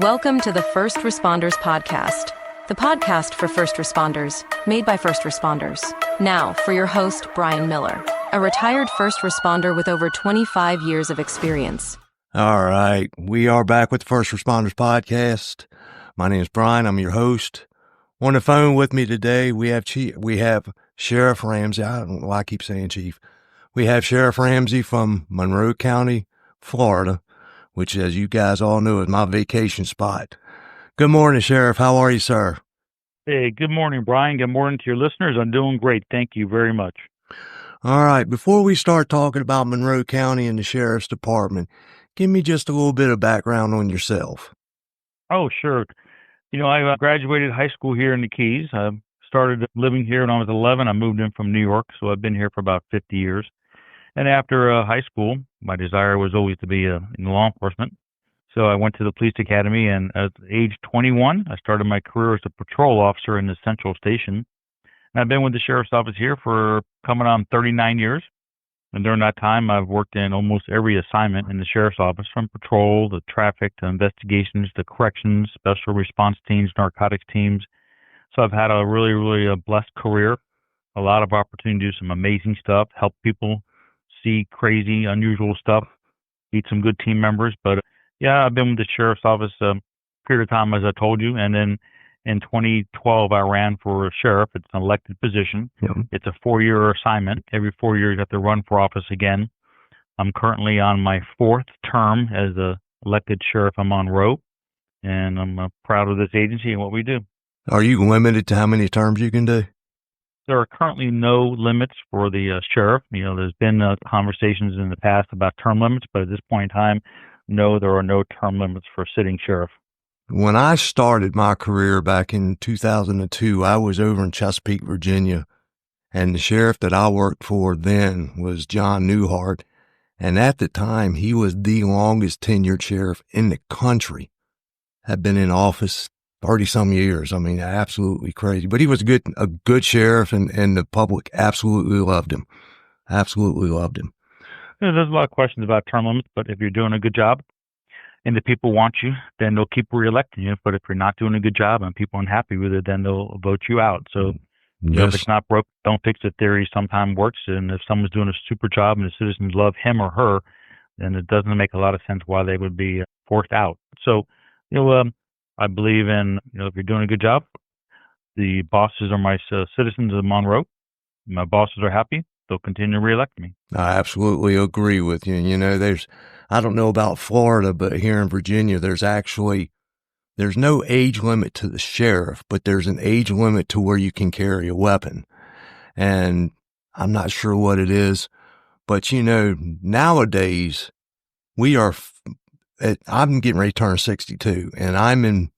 Welcome to the First Responders Podcast, the podcast for first responders, made by first responders. Now, for your host, Brian Miller, a retired first responder with over 25 years of experience. All right, we are back with the First Responders Podcast. My name is Brian. I'm your host. On the phone with me today, we have Sheriff Ramsey. I don't know why I keep saying Chief. We have Sheriff Ramsey from Monroe County, Florida, which, as you guys all know, is my vacation spot. Good morning, Sheriff. How are you, sir? Hey, good morning, Brian. Good morning to your listeners. I'm doing great. Thank you very much. All right, before we start talking about Monroe County and the Sheriff's Department, give me just a little bit of background on yourself. Oh, sure. I graduated high school here in the Keys. I started living here when I was 11. I moved in from New York, so I've been here for about 50 years. And after high school, my desire was always to be in law enforcement. So I went to the police academy, and at age 21, I started my career as a patrol officer in the Central Station. And I've been with the Sheriff's Office here for coming on 39 years. And during that time, I've worked in almost every assignment in the Sheriff's Office, from patrol to traffic to investigations to corrections, special response teams, narcotics teams. So I've had a really blessed career, a lot of opportunity to do some amazing stuff, help people see crazy, unusual stuff, meet some good team members. But yeah, I've been with the Sheriff's Office a period of time, as I told you. And then in 2012, I ran for sheriff. It's an elected position. Yep. It's a 4-year assignment. Every 4 years, you have to run for office again. I'm currently on my 4th term as the elected sheriff of Monroe, and I'm proud of this agency and what we do. Are you limited to how many terms you can do? There are currently no limits for the sheriff. There's been conversations in the past about term limits, but at this point in time, no, there are no term limits for sitting sheriff. When I started my career back in 2002, I was over in Chesapeake, Virginia, and the sheriff that I worked for then was John Newhart. And at the time, he was the longest tenured sheriff in the country, had been in office 30-some years. I mean, absolutely crazy. But he was a good sheriff, and the public absolutely loved him. Absolutely loved him. There's a lot of questions about term limits, but if you're doing a good job and the people want you, then they'll keep reelecting you. But if you're not doing a good job and people aren't happy with it, then they'll vote you out. So Yes. if it's not broke, don't fix it theory sometimes works. And if someone's doing a super job and the citizens love him or her, then it doesn't make a lot of sense why they would be forced out. So, I believe in, if you're doing a good job, the bosses are my citizens of Monroe. My bosses are happy. They'll continue to reelect me. I absolutely agree with you. I don't know about Florida, but here in Virginia, there's no age limit to the sheriff, but there's an age limit to where you can carry a weapon. And I'm not sure what it is, but nowadays I'm getting ready to turn 62, and I'm in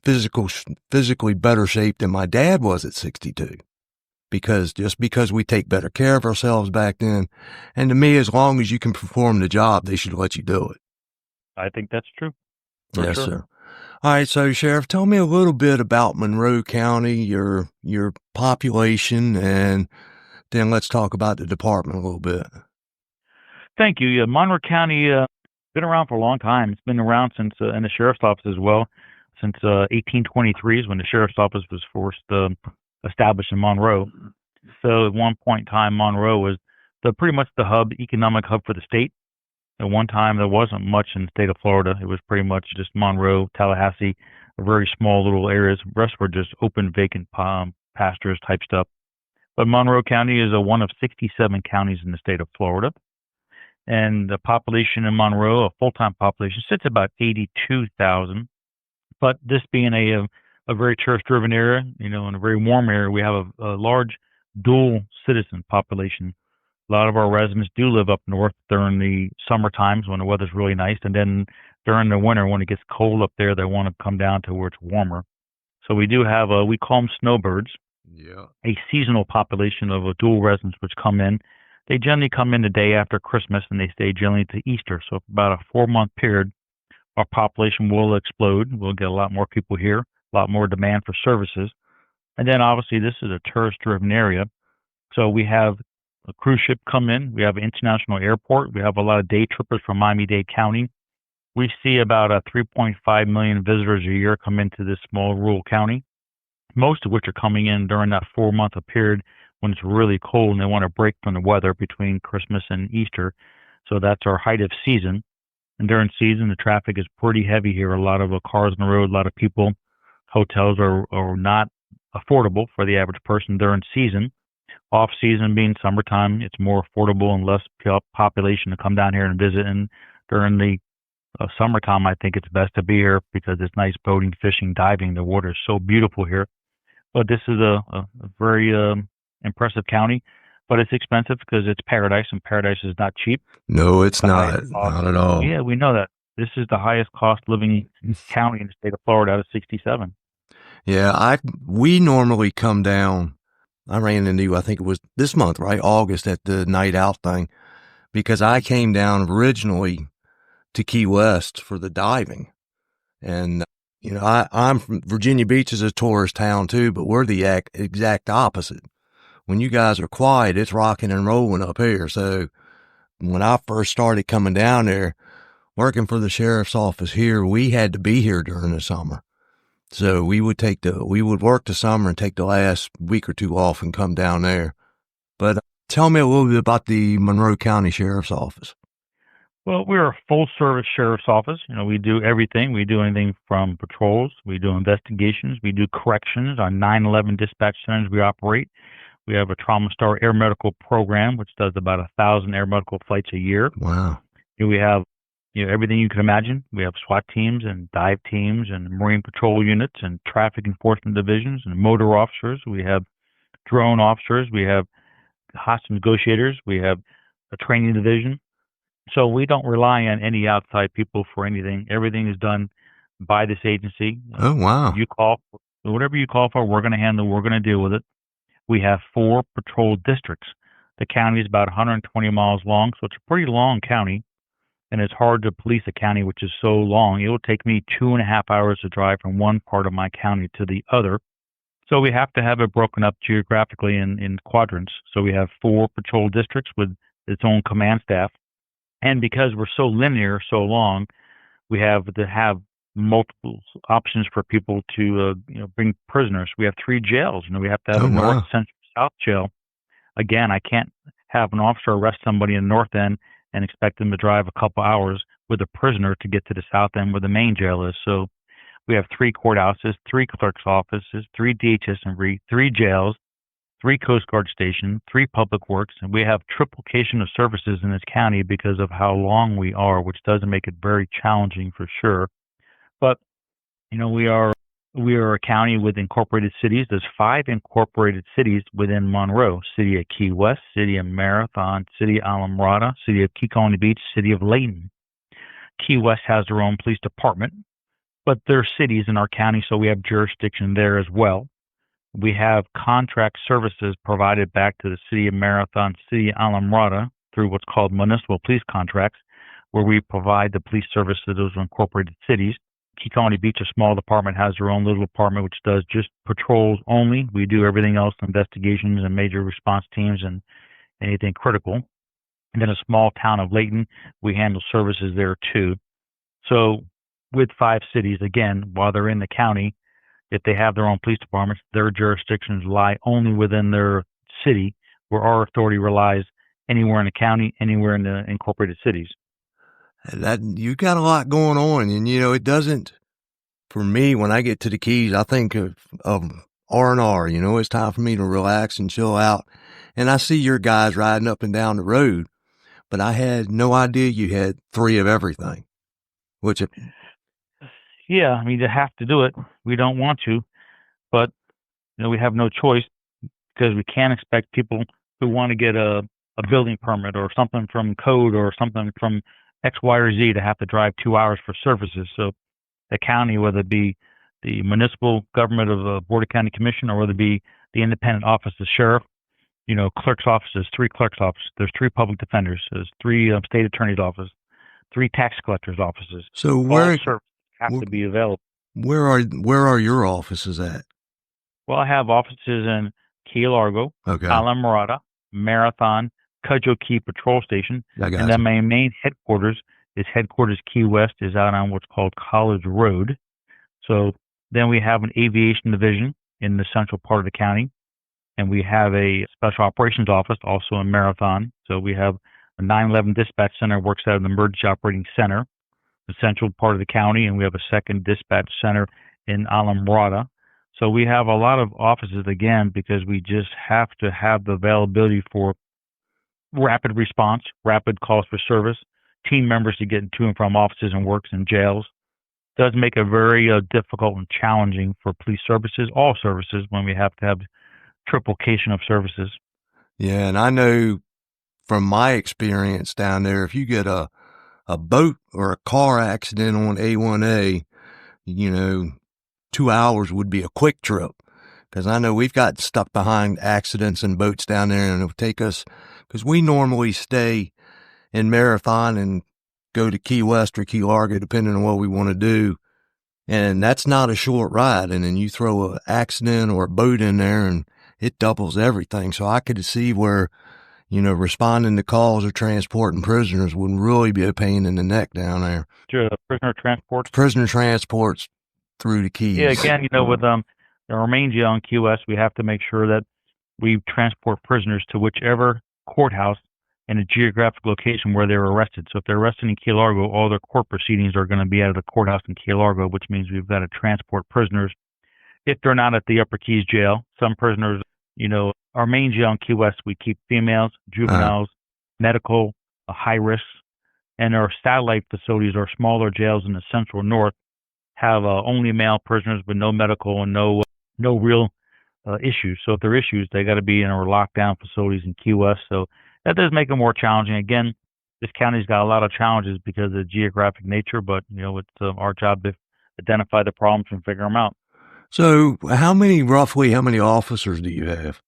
physically better shape than my dad was at 62. Because we take better care of ourselves back then. And to me, as long as you can perform the job, they should let you do it. I think that's true. Yes, sir. All right. So, Sheriff, tell me a little bit about Monroe County, your population, and then let's talk about the department a little bit. Thank you. Monroe County been around for a long time. It's been around since, in the sheriff's office as well, since 1823 is when the sheriff's office was first established in Monroe. So at one point in time, Monroe was pretty much the economic hub for the state. At one time, there wasn't much in the state of Florida. It was pretty much just Monroe, Tallahassee, very small little areas. The rest were just open, vacant pastures type stuff. But Monroe County is one of 67 counties in the state of Florida. And the population in Monroe, a full-time population, sits about 82,000. But this being a very tourist-driven area, in a very warm area, we have a large dual citizen population. A lot of our residents do live up north during the summer times when the weather's really nice, and then during the winter when it gets cold up there, they want to come down to where it's warmer. So we do have we call them snowbirds, a seasonal population of dual residents which come in. They generally come in the day after Christmas, and they stay generally to Easter. So for about a 4-month period, our population will explode. We'll get a lot more people here, a lot more demand for services. And then obviously this is a tourist-driven area. So we have a cruise ship come in. We have an international airport. We have a lot of day trippers from Miami-Dade County. We see about 3.5 million visitors a year come into this small rural county, most of which are coming in during that 4 month period when it's really cold and they want to break from the weather between Christmas and Easter. So that's our height of season. And during season, the traffic is pretty heavy here. A lot of cars on the road, a lot of people. Hotels are not affordable for the average person during season. Off season being summertime, it's more affordable and less population to come down here and visit. And during the summertime, I think it's best to be here because it's nice boating, fishing, diving. The water is so beautiful here. But this is a very impressive county, but it's expensive because it's paradise, and paradise is not cheap. No, it's The not. highest cost. Not at all. Yeah, we know that. This is the highest cost living county in the state of Florida out of 67. Yeah, we normally come down. I ran into you, I think it was this month, right? August at the night out thing, because I came down originally to Key West for the diving. And, I'm from Virginia Beach is a tourist town too, but we're the exact opposite. When you guys are quiet, it's rocking and rolling up here. So when I first started coming down there, working for the sheriff's office here, we had to be here during the summer. So we would work the summer and take the last week or two off and come down there. But tell me a little bit about the Monroe County Sheriff's Office. Well, we're a full service sheriff's office. We do everything. We do anything from patrols. We do investigations. We do corrections. Our 911 dispatch centers we operate. We have a Trauma Star Air Medical program, which does about 1,000 air medical flights a year. Wow. We have everything you can imagine. We have SWAT teams and dive teams and Marine Patrol units and traffic enforcement divisions and motor officers. We have drone officers. We have hostage negotiators. We have a training division. So we don't rely on any outside people for anything. Everything is done by this agency. Oh, wow. You call, whatever you call for, we're going to handle, we're going to deal with it. We have 4 patrol districts. The county is about 120 miles long, so it's a pretty long county, and it's hard to police a county which is so long. It will take me 2.5 hours to drive from one part of my county to the other. So we have to have it broken up geographically in quadrants. So we have 4 patrol districts with its own command staff. And because we're so linear, so long, we have to have multiple options for people to bring prisoners. We have 3 jails. We have to have a north, central, south jail. Again, I can't have an officer arrest somebody in the north end and expect them to drive a couple hours with a prisoner to get to the south end where the main jail is. So we have 3 courthouses, 3 clerk's offices, 3 DHS and 3 jails, 3 Coast Guard stations, 3 public works, and we have triplication of services in this county because of how long we are, which does make it very challenging for sure. But we are a county with incorporated cities. There's 5 incorporated cities within Monroe: City of Key West, City of Marathon, City of Alamorada, City of Key Colony Beach, City of Layton. Key West has their own police department, but they're cities in our county, so we have jurisdiction there as well. We have contract services provided back to the City of Marathon, City of Alamorada through what's called municipal police contracts, where we provide the police service to those incorporated cities. Key Colony Beach, a small department, has their own little department which does just patrols only. We do everything else, investigations and major response teams and anything critical. And then a small town of Layton, we handle services there too. So with 5 cities, again, while they're in the county, if they have their own police departments, their jurisdictions lie only within their city, where our authority relies anywhere in the county, anywhere in the incorporated cities. That you got a lot going on, and it doesn't. For me, when I get to the Keys, I think of R&R. It's time for me to relax and chill out. And I see your guys riding up and down the road, but I had no idea you had 3 of everything. Yeah, you have to do it. We don't want to, but we have no choice because we can't expect people who want to get a building permit or something from code or something from X, Y, or Z to have to drive 2 hours for services. So the county, whether it be the municipal government of the Board of County Commission or whether it be the independent office of the sheriff, clerk's offices, 3 clerk's offices, there's 3 public defenders, there's 3 state attorney's offices, 3 tax collector's offices. So where have to be available. Where are your offices at? Well, I have offices in Key Largo, Alamorada, Marathon, Cudjoe Key Patrol Station, and then my main headquarters Its headquarters, Key West, is out on what's called College Road. So then we have an aviation division in the central part of the county, and we have a special operations office also in Marathon. So we have a 911 dispatch center works out of the emergency operating center, the central part of the county, and we have a second dispatch center in Alamorada. So we have a lot of offices again because we just have to have the availability for rapid response, rapid calls for service, team members to get to and from offices and works and jails. It does make it very difficult and challenging for police services, all services, when we have to have triplication of services. Yeah, and I know from my experience down there, if you get a boat or a car accident on A1A, 2 hours would be a quick trip. Because I know we've got stuck behind accidents and boats down there, and it'll take us, because we normally stay in Marathon and go to Key West or Key Largo, depending on what we want to do. And that's not a short ride. And then you throw an accident or a boat in there and it doubles everything. So I could see where, responding to calls or transporting prisoners would really be a pain in the neck down there. Prisoner transports? Prisoner transports through the Keys. Yeah, again, with the remain jail in Key West, we have to make sure that we transport prisoners to whichever courthouse in a geographic location where they were arrested. So if they're arrested in Key Largo, all their court proceedings are going to be out of the courthouse in Key Largo, which means we've got to transport prisoners if they're not at the Upper Keys jail. Some prisoners, our main jail in Key West, we keep females, juveniles, medical, high risks, and our satellite facilities, our smaller jails in the central north, have only male prisoners with no medical and no real issues. So if there are issues, they got to be in our lockdown facilities in Key West. So that does make it more challenging. Again, this county's got a lot of challenges because of the geographic nature, but it's our job to identify the problems and figure them out. So roughly how many officers do you have?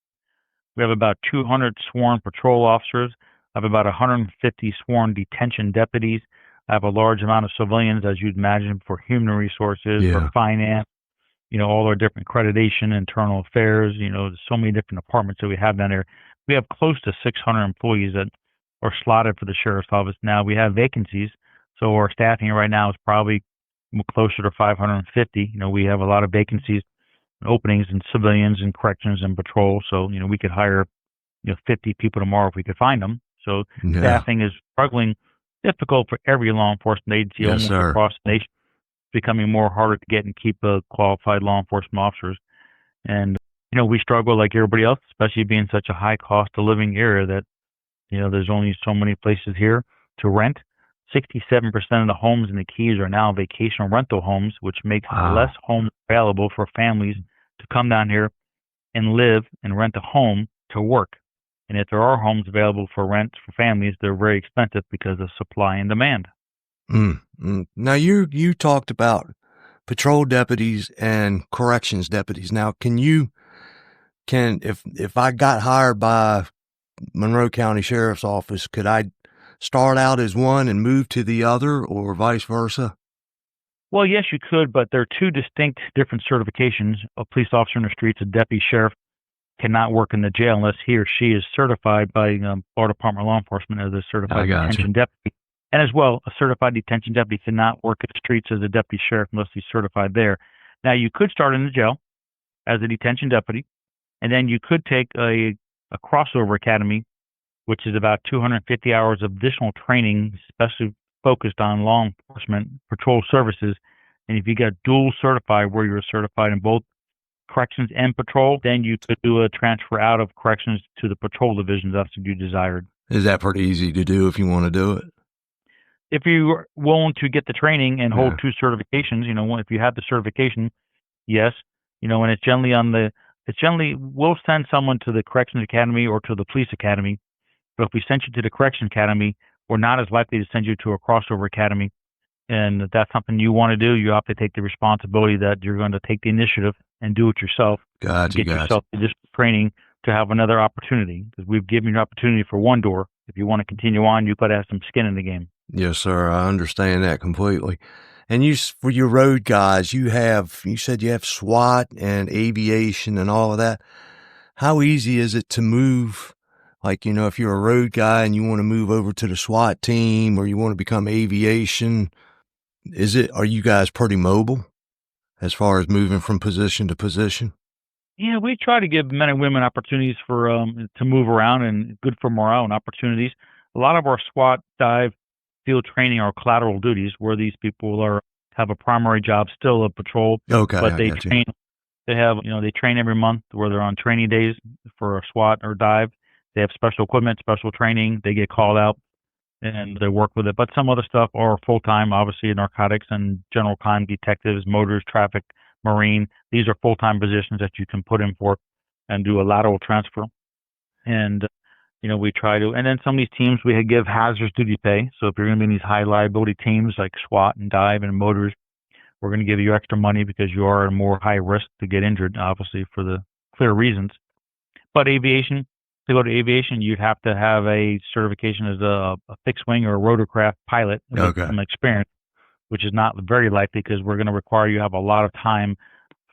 We have about 200 sworn patrol officers. I have about 150 sworn detention deputies. I have a large amount of civilians, as you'd imagine, for human resources, for finance, all our different accreditation, internal affairs, there's so many different departments that we have down there. We have close to 600 employees that are slotted for the sheriff's office. Now we have vacancies, so our staffing right now is probably closer to 550. We have a lot of vacancies and openings in civilians and corrections and patrol. So, we could hire, 50 people tomorrow if we could find them. So staffing is struggling, difficult for every law enforcement agency almost across the nation. It's becoming more harder to get and keep qualified law enforcement officers. And, we struggle like everybody else, especially being such a high cost of living area that, there's only so many places here to rent. 67% of the homes in the Keys are now vacation rental homes, which makes less homes available for families to come down here and live and rent a home to work. And if there are homes available for rent for families, they're very expensive because of supply and demand. Now, you talked about patrol deputies and corrections deputies. Now, if I got hired by Monroe County Sheriff's Office, could I start out as one and move to the other, or vice versa? Well, yes, you could, but they're two distinct different certifications. A police officer in the streets, a deputy sheriff, cannot work in the jail unless he or she is certified by Florida Department of Law Enforcement as a certified detention deputy. And as well, a certified detention deputy cannot work in the streets as a deputy sheriff unless he's certified there. Now, you could start in the jail as a detention deputy, and then you could take a crossover academy, which is about 250 hours of additional training, especially focused on law enforcement patrol services. And if you get dual certified, where you're certified in both corrections and patrol, then you could do a transfer out of corrections to the patrol division. That's what you desired. Is that pretty easy to do if you want to do it? If you're willing to get the training and hold two certifications, if you have the certification, yes, and it's generally we'll send someone to the corrections academy or to the police academy. But if we send you to the correction academy, we're not as likely to send you to a crossover academy. And if that's something you want to do, you have to take the responsibility that you're going to take the initiative and do it yourself. Gotcha. Yourself additional training to have another opportunity, because we've given you an opportunity for one door. If you want to continue on, you've got to have some skin in the game. Yes, sir. I understand that completely. And for your road guys, you said you have SWAT and aviation and all of that. How easy is it to move Like, if you're a road guy and you want to move over to the SWAT team or you want to become aviation, are you guys pretty mobile as far as moving from position to position? Yeah, we try to give men and women opportunities for to move around and good for morale and opportunities. A lot of our SWAT dive field training are collateral duties where these people have a primary job still of patrol, Okay, but I they got you. train. They have they train every month where they're on training days for a SWAT or dive. They have special equipment, special training. They get called out and they work with it. But some other stuff are full time, obviously narcotics and general crime detectives, motors, traffic, marine. These are full time positions that you can put in for and do a lateral transfer. And we try to. And then some of these teams we give hazardous duty pay. So if you're going to be in these high liability teams like SWAT and dive and motors, we're going to give you extra money because you are at more high risk to get injured, obviously for the clear reasons. But aviation, to go to aviation, you'd have to have a certification as a fixed wing or a rotorcraft pilot with Okay. some experience, which is not very likely because we're going to require you to have a lot of time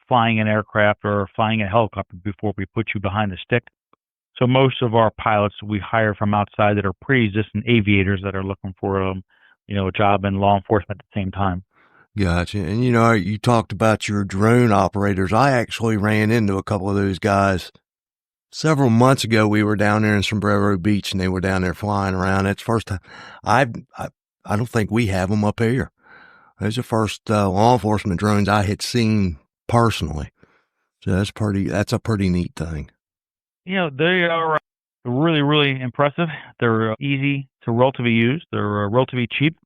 flying an aircraft or flying a helicopter before we put you behind the stick. So most of our pilots we hire from outside that are pre-existing aviators that are looking for a job in law enforcement at the same time. Gotcha. And you talked about your drone operators. I actually ran into a couple of those guys several months ago. We were down there in Sombrero Beach and they were down there flying around. That's the first time I don't think we have them up here. Those are the first law enforcement drones I had seen personally. So that's a pretty neat thing. They are really, really impressive. They're easy to relatively use. They're relatively cheap.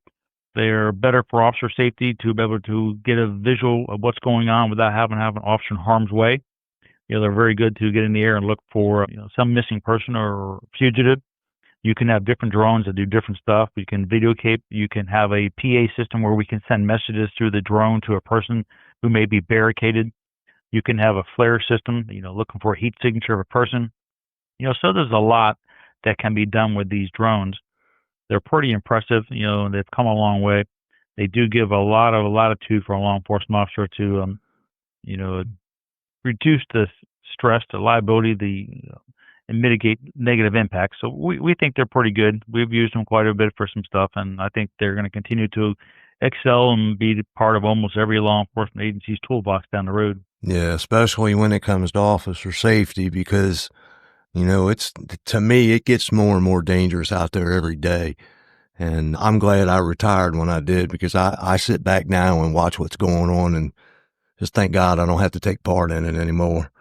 They're better for officer safety to be able to get a visual of what's going on without having to have an officer in harm's way. They're very good to get in the air and look for some missing person or fugitive. You can have different drones that do different stuff. You can videotape. You can have a PA system where we can send messages through the drone to a person who may be barricaded. You can have a flare system, looking for a heat signature of a person. So there's a lot that can be done with these drones. They're pretty impressive, and they've come a long way. They do give a lot of latitude for a law enforcement officer to, reduce the stress, the liability, and mitigate negative impacts. So we think they're pretty good. We've used them quite a bit for some stuff, and I think they're going to continue to excel and be part of almost every law enforcement agency's toolbox down the road. Yeah, especially when it comes to officer safety, because to me, it gets more and more dangerous out there every day. And I'm glad I retired when I did, because I sit back now and watch what's going on and just thank God I don't have to take part in it anymore.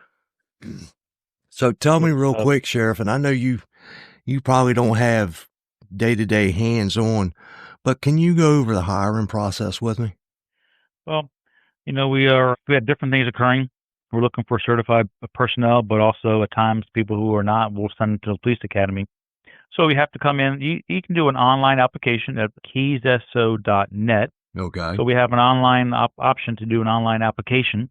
So tell me real quick, Sheriff, and I know you probably don't have day-to-day hands-on, but can you go over the hiring process with me? Well, we have different things occurring. We're looking for certified personnel, but also at times people who are not, we'll send them to the police academy. So we have to come in. You can do an online application at keysso.net. Okay. So we have an online option to do an online application.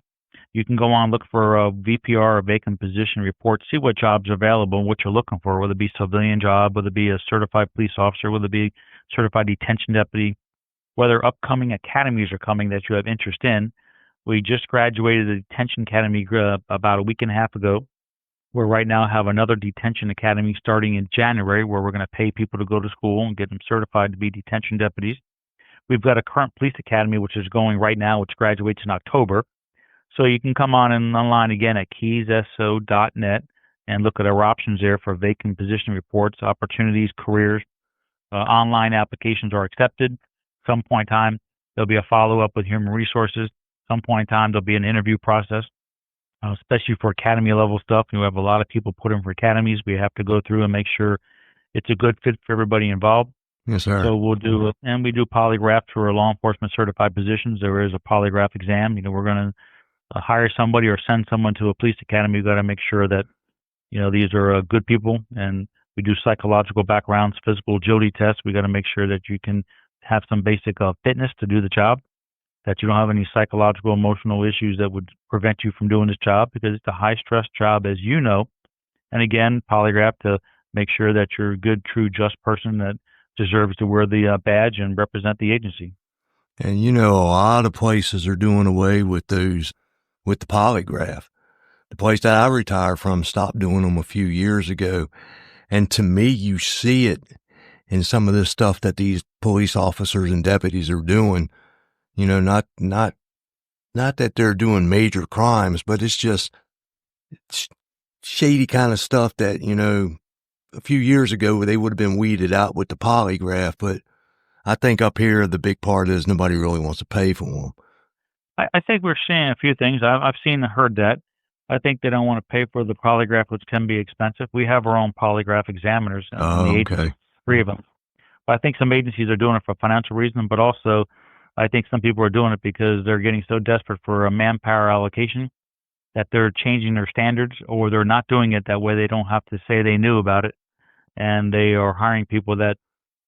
You can go on, look for a VPR, a vacant position report, see what jobs are available and what you're looking for, whether it be civilian job, whether it be a certified police officer, whether it be certified detention deputy, whether upcoming academies are coming that you have interest in. We just graduated the detention academy about a week and a half ago. We right now have another detention academy starting in January where we're going to pay people to go to school and get them certified to be detention deputies. We've got a current police academy, which is going right now, which graduates in October. So you can come on and online again at keysso.net and look at our options there for vacant position reports, opportunities, careers. Online applications are accepted. Some point in time, there'll be a follow-up with human resources. Some point in time, there'll be an interview process, especially for academy level stuff. We have a lot of people put in for academies. We have to go through and make sure it's a good fit for everybody involved. Yes, sir. So we do polygraph for law enforcement certified positions. There is a polygraph exam. We're going to hire somebody or send someone to a police academy. We've got to make sure that, these are good people, and we do psychological backgrounds, physical agility tests. We got to make sure that you can have some basic fitness to do the job, that you don't have any psychological, emotional issues that would prevent you from doing this job, because it's a high stress job, as you know. And again, polygraph to make sure that you're a good, true, just person that deserves to wear the badge and represent the agency. And a lot of places are doing away with those, with the polygraph. The place that I retired from stopped doing them a few years ago. And to me, you see it in some of this stuff that these police officers and deputies are doing. You know, not that they're doing major crimes, but it's just shady kind of stuff that, you know, a few years ago they would have been weeded out with the polygraph. But I think up here, the big part is nobody really wants to pay for them. I think we're seeing a few things. I've seen and heard that. I think they don't want to pay for the polygraph, which can be expensive. We have our own polygraph examiners in the Oh, agency, okay. 3 of them. But I think some agencies are doing it for financial reasons, but also I think some people are doing it because they're getting so desperate for a manpower allocation that they're changing their standards, or they're not doing it that way. They don't have to say they knew about it, and they are hiring people that,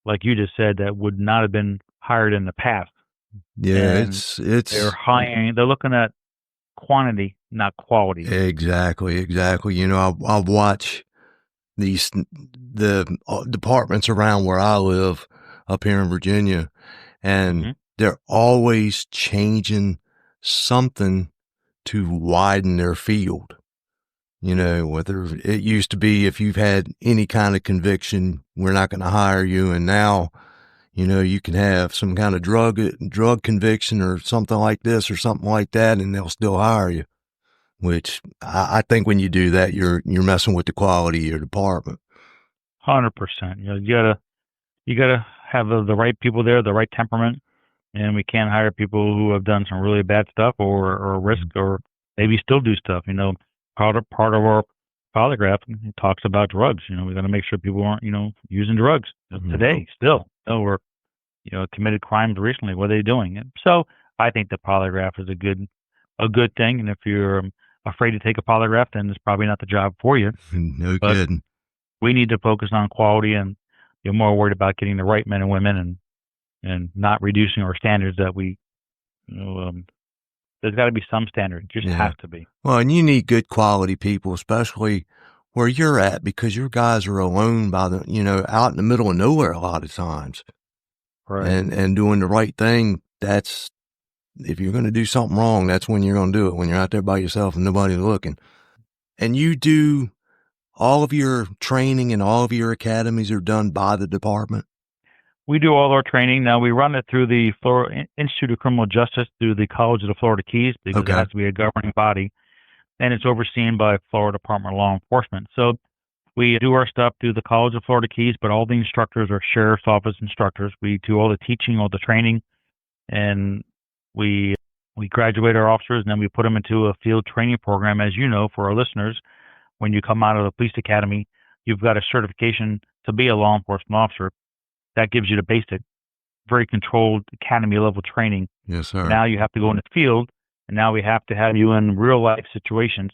like you just said, that would not have been hired in the past. Yeah, And they're looking at quantity, not quality. exactly. You know, I watch the departments around where I live up here in Virginia, and Hmm. they're always changing something to widen their field. You know, whether it used to be if you've had any kind of conviction, we're not going to hire you. And now, you know, you can have some kind of drug conviction or something like this or something like that, and they'll still hire you. Which I think when you do that, you're messing with the quality of your department. 100%. You gotta have the right people there, the right temperament, and we can't hire people who have done some really bad stuff or risk or maybe still do stuff. You know, part of our polygraph talks about drugs. You know, we got to make sure people aren't using drugs today still. Or committed crimes recently. What are they doing? And so I think the polygraph is a good thing. And if you're afraid to take a polygraph, then it's probably not the job for you. No But kidding. we need to focus on quality, and you're more worried about getting the right men and women, and not reducing our standards. That we, there's got to be some standard. It just Yeah. has to be. Well, and you need good quality people, especially where you're at, because your guys are alone out in the middle of nowhere a lot of times. Right. And doing the right thing, if you're going to do something wrong, that's when you're going to do it, when you're out there by yourself and nobody's looking. And you do all of your training and all of your academies are done by the department? We do all our training. Now, we run it through the Florida Institute of Criminal Justice, through the College of the Florida Keys, because it Okay. has to be a governing body, and it's overseen by Florida Department of Law Enforcement. So we do our stuff through the College of Florida Keys, but all the instructors are sheriff's office instructors. We do all the teaching, all the training, and we graduate our officers, and then we put them into a field training program. As you know, for our listeners, when you come out of the police academy, you've got a certification to be a law enforcement officer. That gives you the basic, very controlled academy level training. Yes, sir. Now you have to go in the field, and now we have to have you in real life situations.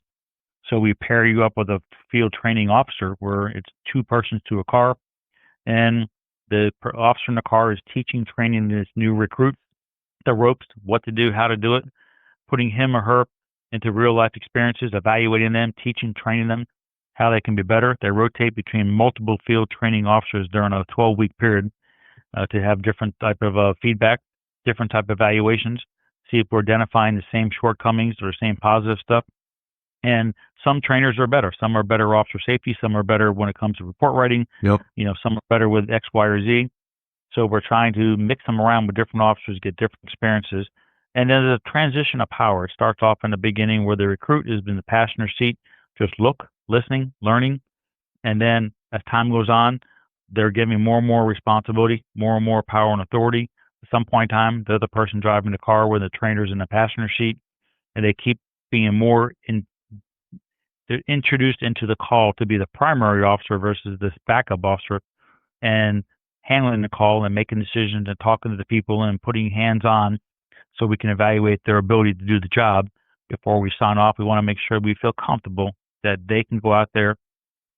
So we pair you up with a field training officer where it's 2 persons to a car, and the officer in the car is teaching, training this new recruit the ropes, what to do, how to do it, putting him or her into real life experiences, evaluating them, teaching, training them how they can be better. They rotate between multiple field training officers during a 12-week period to have different type of feedback, different type of evaluations, see if we're identifying the same shortcomings or the same positive stuff. And some trainers are better. Some are better officer safety. Some are better when it comes to report writing. Yep. Some are better with X, Y, or Z. So we're trying to mix them around with different officers, get different experiences. And then there's a transition of power. It starts off in the beginning where the recruit is in the passenger seat, just listening, learning. And then as time goes on, they're giving more and more responsibility, more and more power and authority. At some point in time, they're the person driving the car where the trainer's in the passenger seat, and they keep being they're introduced into the call to be the primary officer versus this backup officer, and handling the call and making decisions and talking to the people and putting hands on so we can evaluate their ability to do the job. Before we sign off, we want to make sure we feel comfortable that they can go out there,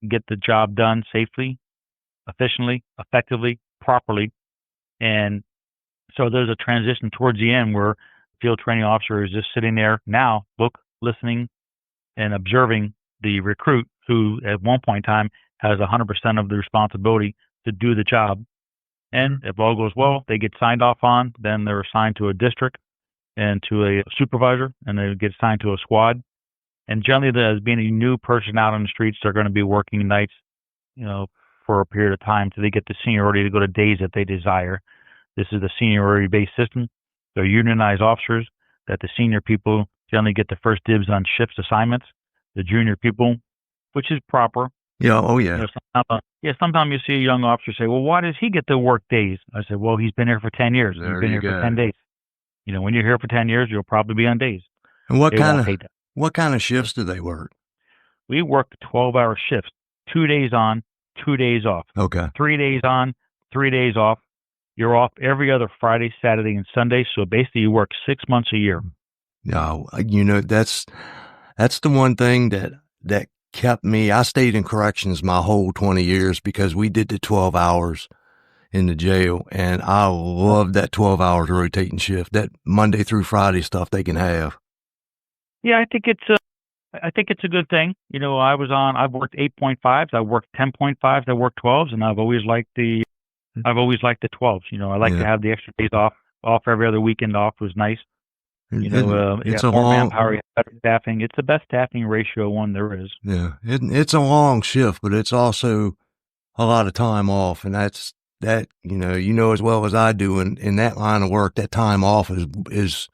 get the job done safely, efficiently, effectively, properly. And so there's a transition towards the end where field training officer is just sitting there now, listening, and observing the recruit who at one point in time has 100% of the responsibility to do the job. And if all goes well, they get signed off on, then they're assigned to a district and to a supervisor, and they get assigned to a squad. And generally, as being a new person out on the streets, they're going to be working nights, for a period of time till they get the seniority to go to days that they desire. This is the seniority-based system. They're unionized officers that the senior people generally get the first dibs on shifts assignments. The junior people, which is proper. Yeah. Oh, yeah. Sometimes you see a young officer say, well, why does he get to work days? I said, well, he's been here for 10 years. There He's been you here for go. 10 days. When you're here for 10 years, you'll probably be on days. And what They kind won't pay that. what kind of shifts do they work? We work 12-hour shifts, 2 days on, 2 days off. Okay. 3 days on, 3 days off. You're off every other Friday, Saturday, and Sunday. So basically you work 6 months a year. Yeah. That's the one thing that kept me. I stayed in corrections my whole 20 years because we did the 12 hours in the jail, and I love that 12 hours rotating shift, that Monday through Friday stuff they can have. Yeah, I think it's a good thing. I've worked 8.5s, I worked 10.5s, I worked 12s, and I've always liked the 12s. I like to have the extra days off every other weekend off was nice. It's a more long manpower, you have better staffing. It's the best staffing ratio one there is. Yeah, it's a long shift, but it's also a lot of time off, and that's as well as I do in that line of work. That time off is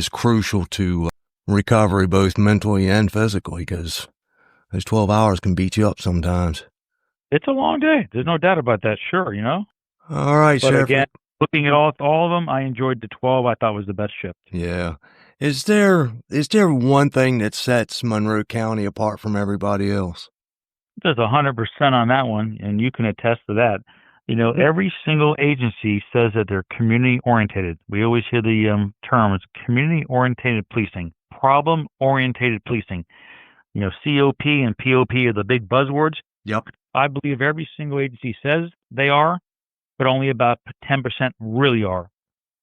crucial to recovery, both mentally and physically, because those 12 hours can beat you up sometimes. It's a long day. There's no doubt about that. Sure, All right, But Sheriff. again, looking at all of them, I enjoyed the 12. I thought was the best shift. Yeah. Is there one thing that sets Monroe County apart from everybody else? There's 100% on that one, and you can attest to that. Every single agency says that they're community-oriented. We always hear the terms community-oriented policing, problem-oriented policing. COP and POP are the big buzzwords. Yep. I believe every single agency says they are, but only about 10% really are.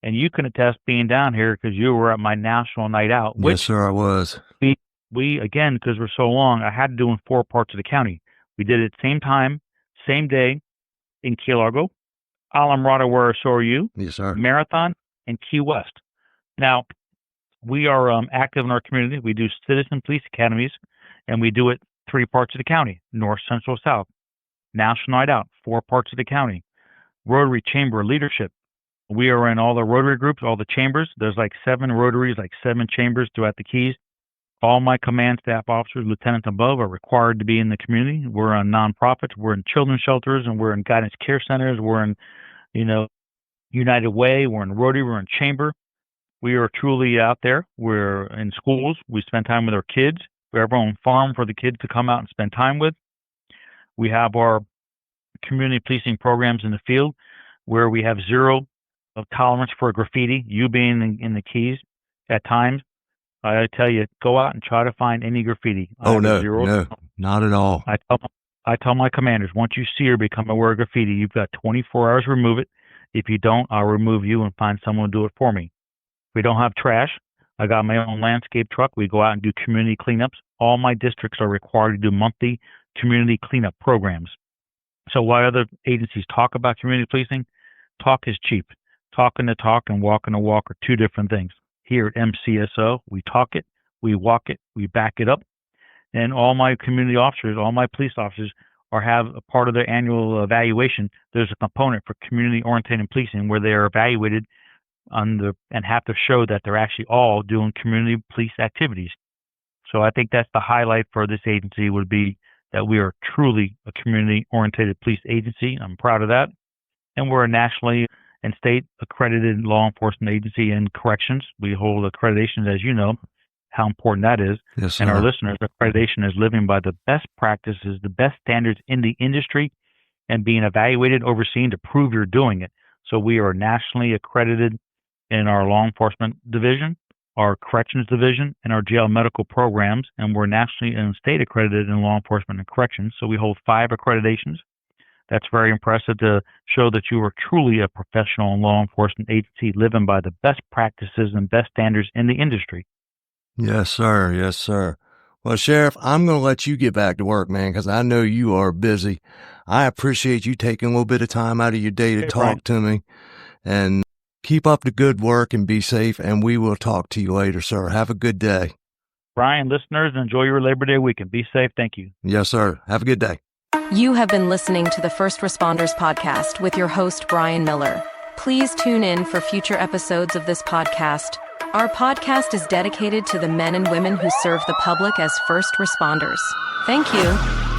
And you can attest being down here because you were at my national night out. Yes, sir, I was. We again, because we're so long, I had to do in 4 parts of the county. We did it same time, same day in Key Largo, Alamorada, where so are you, Yes, sir. Marathon, and Key West. Now, we are active in our community. We do citizen police academies, and we do it 3 parts of the county, north, central, south. National night out, 4 parts of the county. Rotary Chamber leadership. We are in all the Rotary groups, all the chambers. There's like 7 Rotaries, like 7 chambers throughout the Keys. All my command staff officers, lieutenants above, are required to be in the community. We're on nonprofits. We're in children's shelters, and we're in guidance care centers. We're in, United Way. We're in Rotary. We're in Chamber. We are truly out there. We're in schools. We spend time with our kids. We have our own farm for the kids to come out and spend time with. We have our community policing programs in the field where we have zero tolerance for graffiti. You being in the Keys at times, I tell you, go out and try to find any graffiti. No, not at all. I tell my commanders, once you see or become aware of graffiti, you've got 24 hours to remove it. If you don't, I'll remove you and find someone to do it for me. If we don't have trash, I got my own landscape truck. We go out and do community cleanups. All my districts are required to do monthly community cleanup programs. So while other agencies talk about community policing, talk is cheap. Talking the talk and walking the walk are 2 different things. Here at MCSO, we talk it, we walk it, we back it up. And all my community officers, all my police officers have a part of their annual evaluation. There's a component for community-oriented policing where they are evaluated and have to show that they're actually all doing community police activities. So I think that's the highlight for this agency would be that we are truly a community-oriented police agency. I'm proud of that. And we're a nationally and state accredited law enforcement agency in corrections. We hold accreditations, as you know, how important that is. Yes, sir. And our listeners, accreditation is living by the best practices, the best standards in the industry, and being evaluated, overseen to prove you're doing it. So we are nationally accredited in our law enforcement division, our corrections division, and our jail medical programs, and we're nationally and state accredited in law enforcement and corrections. So we hold 5 accreditations. That's very impressive to show that you are truly a professional law enforcement agency living by the best practices and best standards in the industry. Yes, sir. Yes, sir. Well, Sheriff, I'm going to let you get back to work, man, because I know you are busy. I appreciate you taking a little bit of time out of your day to talk to me. And keep up the good work and be safe, and we will talk to you later, sir. Have a good day. Brian, listeners, enjoy your Labor Day weekend. Be safe. Thank you. Yes, sir. Have a good day. You have been listening to the First Responders Podcast with your host, Brian Miller. Please tune in for future episodes of this podcast. Our podcast is dedicated to the men and women who serve the public as first responders. Thank you.